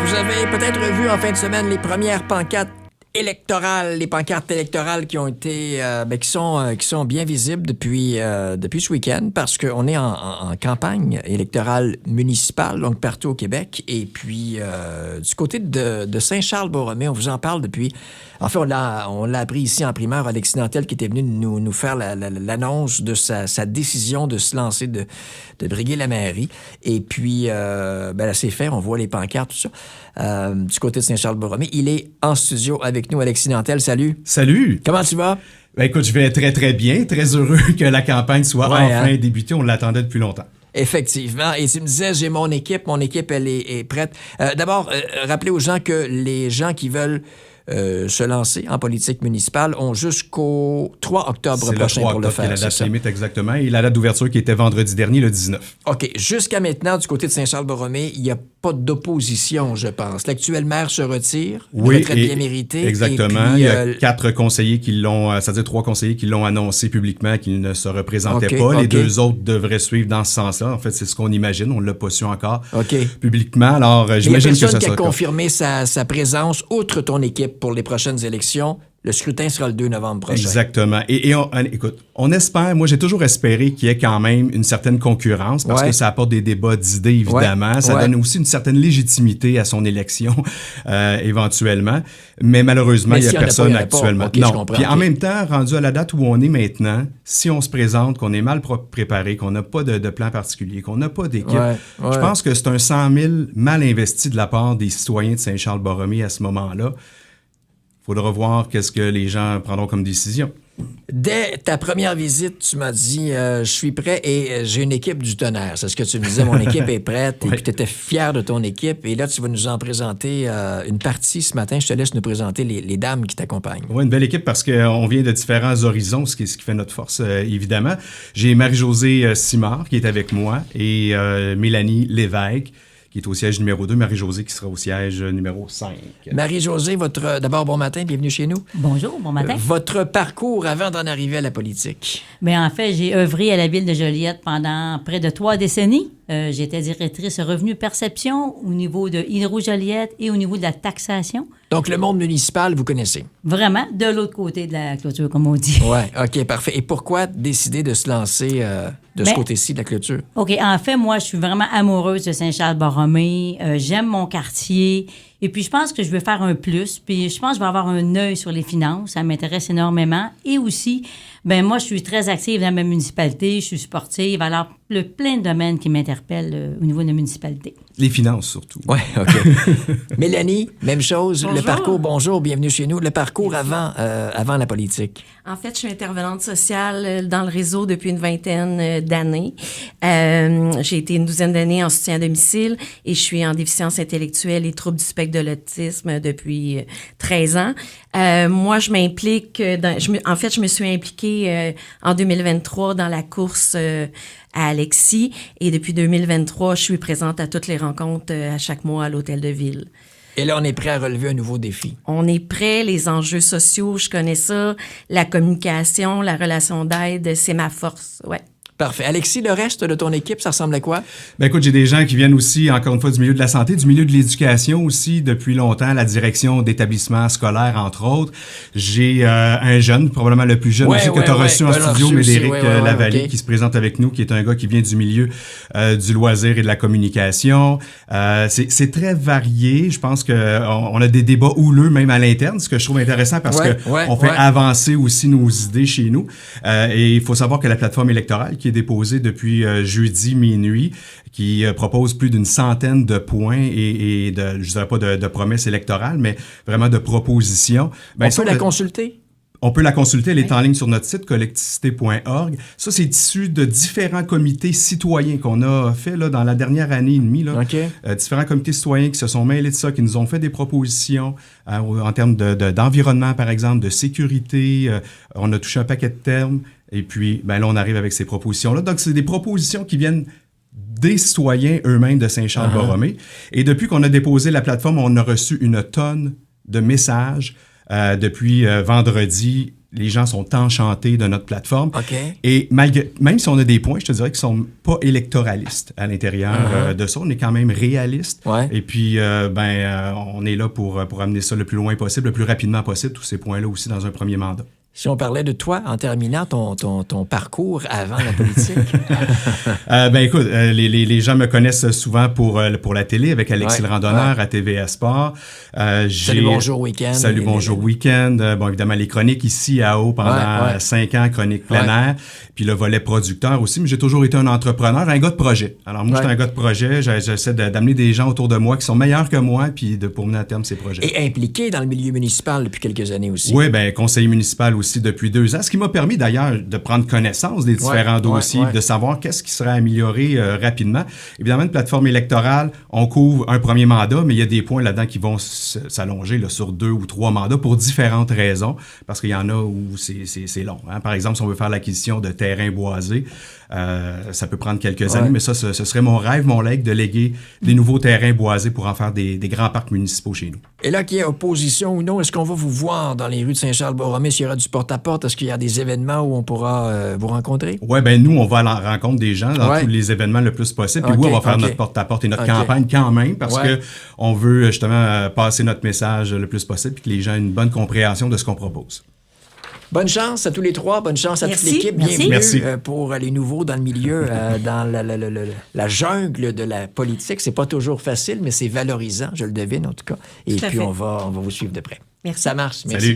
Vous avez peut-être vu en fin de semaine les premières pancartes électorales, les pancartes électorales qui ont été, qui sont bien visibles depuis ce week-end parce qu'on est en campagne électorale municipale, donc partout au Québec. Et puis, du côté de Saint-Charles-Borromée, on vous en parle depuis... En fait, on l'a appris ici en primeur, Alexis Nantel qui était venu nous faire l'annonce de sa décision de se lancer, de briguer la mairie. Et puis, là, c'est fait, on voit les pancartes, tout ça. Du côté de Saint-Charles-Borromée, il est en studio avec nous, Alexis Nantel. Salut. Salut. Comment tu vas? Ben écoute, je vais très, très bien. Très heureux que la campagne soit enfin débutée. On l'attendait depuis longtemps. Effectivement. Et tu me disais, j'ai mon équipe, elle est prête. D'abord, rappelez aux gens que les gens qui veulent se lancer en politique municipale ont jusqu'au 3 octobre prochain pour le faire. C'est la date limite exactement. Et la date d'ouverture qui était vendredi dernier, le 19. OK. Jusqu'à maintenant, du côté de Saint-Charles-Borromée, il n'y a pas d'opposition, je pense. L'actuel maire se retire. Oui, retraite bien méritée. Exactement. Puis, il y a 4 conseillers qui l'ont, c'est-à-dire 3 conseillers qui l'ont annoncé publiquement qu'ils ne se représentaient pas. Les 2 autres devraient suivre dans ce sens-là. En fait, c'est ce qu'on imagine. On ne l'a pas su encore publiquement. Alors, j'imagine que ça sera... Il y a personne qui a confirmé sa présence, outre ton équipe, pour les prochaines élections. Le scrutin sera le 2 novembre prochain. Exactement. Et écoute, on espère, moi j'ai toujours espéré qu'il y ait quand même une certaine concurrence parce que ça apporte des débats d'idées, évidemment. Ça donne aussi une certaine légitimité à son élection, éventuellement. Mais malheureusement, il n'y a personne actuellement. Non. Puis en même temps, rendu à la date où on est maintenant, si on se présente, qu'on est mal préparé, qu'on n'a pas de plan particulier, qu'on n'a pas d'équipe, je pense que c'est un 100 000 mal investi de la part des citoyens de Saint-Charles-Borromée à ce moment-là. Il faudra voir qu'est-ce que les gens prendront comme décision. Dès ta première visite, tu m'as dit je suis prêt et j'ai une équipe du tonnerre. C'est ce que tu me disais, mon équipe est prête et puis tu étais fier de ton équipe. Et là, tu vas nous en présenter une partie ce matin. Je te laisse nous présenter les dames qui t'accompagnent. Oui, une belle équipe parce qu'on vient de différents horizons, ce qui fait notre force, évidemment. J'ai Marie-Josée Simard qui est avec moi et Mélanie Lévesque qui est au siège numéro 2, Marie-Josée qui sera au siège numéro 5. Marie-Josée, d'abord, bon matin, bienvenue chez nous. Bonjour, bon matin. Votre parcours avant d'en arriver à la politique? Bien, en fait, j'ai œuvré à la ville de Joliette pendant près de 3 décennies. J'étais directrice revenu perception au niveau de Hydro-Joliette et au niveau de la taxation. Donc, le monde municipal, vous connaissez? Vraiment, de l'autre côté de la clôture, comme on dit. Oui, OK, parfait. Et pourquoi décider de se lancer ce côté-ci de la clôture? OK, en fait, moi, je suis vraiment amoureuse de Saint-Charles-Borromée. J'aime mon quartier. Et puis, je pense que je veux faire un plus. Puis, je pense que je vais avoir un œil sur les finances. Ça m'intéresse énormément. Et aussi, moi, je suis très active dans ma municipalité. Je suis sportive. Alors, plein de domaines qui m'interpellent au niveau de la municipalité. Les finances, surtout. Oui, OK. Mélanie, même chose. Bonjour. Le parcours, bonjour, bienvenue chez nous. Le parcours avant la politique. En fait, je suis intervenante sociale dans le réseau depuis une vingtaine d'années. J'ai été une douzaine d'années en soutien à domicile et je suis en déficience intellectuelle et troubles du spectre de l'autisme depuis 13 ans. Moi, je m'implique, je me suis impliquée en 2023 dans la course à Alexis et depuis 2023, je suis présente à toutes les rencontres à chaque mois à l'Hôtel de Ville. Et là, on est prêt à relever un nouveau défi. On est prêt, les enjeux sociaux, je connais ça, la communication, la relation d'aide, c'est ma force, ouais. Parfait. Alexis, le reste de ton équipe, ça ressemble à quoi? Ben écoute, j'ai des gens qui viennent aussi, encore une fois, du milieu de la santé, du milieu de l'éducation aussi, depuis longtemps, la direction d'établissements scolaires, entre autres. J'ai un jeune, probablement le plus jeune aussi, que tu as reçu en studio, Médéric Lavallée, qui se présente avec nous, qui est un gars qui vient du milieu du loisir et de la communication. C'est très varié. Je pense qu'on a des débats houleux, même à l'interne, ce que je trouve intéressant parce qu'on fait avancer aussi nos idées chez nous. Et il faut savoir que la plateforme électorale, qui est déposée depuis jeudi minuit, qui propose plus d'une centaine de points et de, je dirais pas de promesses électorales, mais vraiment de propositions. On peut la consulter? On peut la consulter, elle est en ligne sur notre site collectivité.org. Ça, c'est issu de différents comités citoyens qu'on a fait là, dans la dernière année et demie. Là. Différents comités citoyens qui se sont mêlés de ça, qui nous ont fait des propositions en termes d'environnement, par exemple, de sécurité. On a touché un paquet de termes. Et puis, là, on arrive avec ces propositions-là. Donc, c'est des propositions qui viennent des citoyens eux-mêmes de Saint-Charles-Borromée. Et depuis qu'on a déposé la plateforme, on a reçu une tonne de messages depuis vendredi les gens sont enchantés de notre plateforme. OK. Et même si on a des points, je te dirais qu'ils sont pas électoralistes à l'intérieur de ça. On est quand même réaliste. Ouais. Et puis, on est là pour amener ça le plus loin possible, le plus rapidement possible, tous ces points-là aussi dans un premier mandat. Si on parlait de toi, en terminant ton parcours avant la politique. Écoute, les gens me connaissent souvent pour la télé avec Alexis le Randonneur à TVA Sport. Salut, bonjour, week-end. Salut, bonjour, week-end. Évidemment, les chroniques ici à Haut pendant 5 ans, chroniques plein air. Puis le volet producteur aussi. Mais j'ai toujours été un entrepreneur, un gars de projet. Alors moi, je suis un gars de projet. J'essaie d'amener des gens autour de moi qui sont meilleurs que moi puis pour mener à terme ces projets. Et impliqué dans le milieu municipal depuis quelques années aussi. Oui, conseiller municipal aussi depuis 2 ans, ce qui m'a permis d'ailleurs de prendre connaissance des différents dossiers, de savoir qu'est-ce qui serait amélioré rapidement. Évidemment, une plateforme électorale, on couvre un premier mandat, mais il y a des points là-dedans qui vont s'allonger sur 2 ou 3 mandats pour différentes raisons, parce qu'il y en a où c'est long. Hein. Par exemple, si on veut faire l'acquisition de terrains boisés, ça peut prendre quelques années, mais ça, ce serait mon rêve, mon legs, de léguer des nouveaux terrains boisés pour en faire des grands parcs municipaux chez nous. Et là, qu'il y ait opposition ou non, est-ce qu'on va vous voir dans les rues de Saint-Charles-Borromée, s'il y aura du porte-à-porte? Est-ce qu'il y a des événements où on pourra vous rencontrer? Oui, nous, on va à la rencontre des gens dans tous les événements le plus possible. Puis on va faire notre porte-à-porte et notre campagne quand même, parce que on veut justement passer notre message le plus possible et que les gens aient une bonne compréhension de ce qu'on propose. Bonne chance à tous les 3, bonne chance à toute l'équipe. Bienvenue pour les nouveaux dans le milieu, dans la jungle de la politique. C'est pas toujours facile, mais c'est valorisant, je le devine en tout cas. Et puis on va vous suivre de près. Merci. Ça marche. Merci. Salut.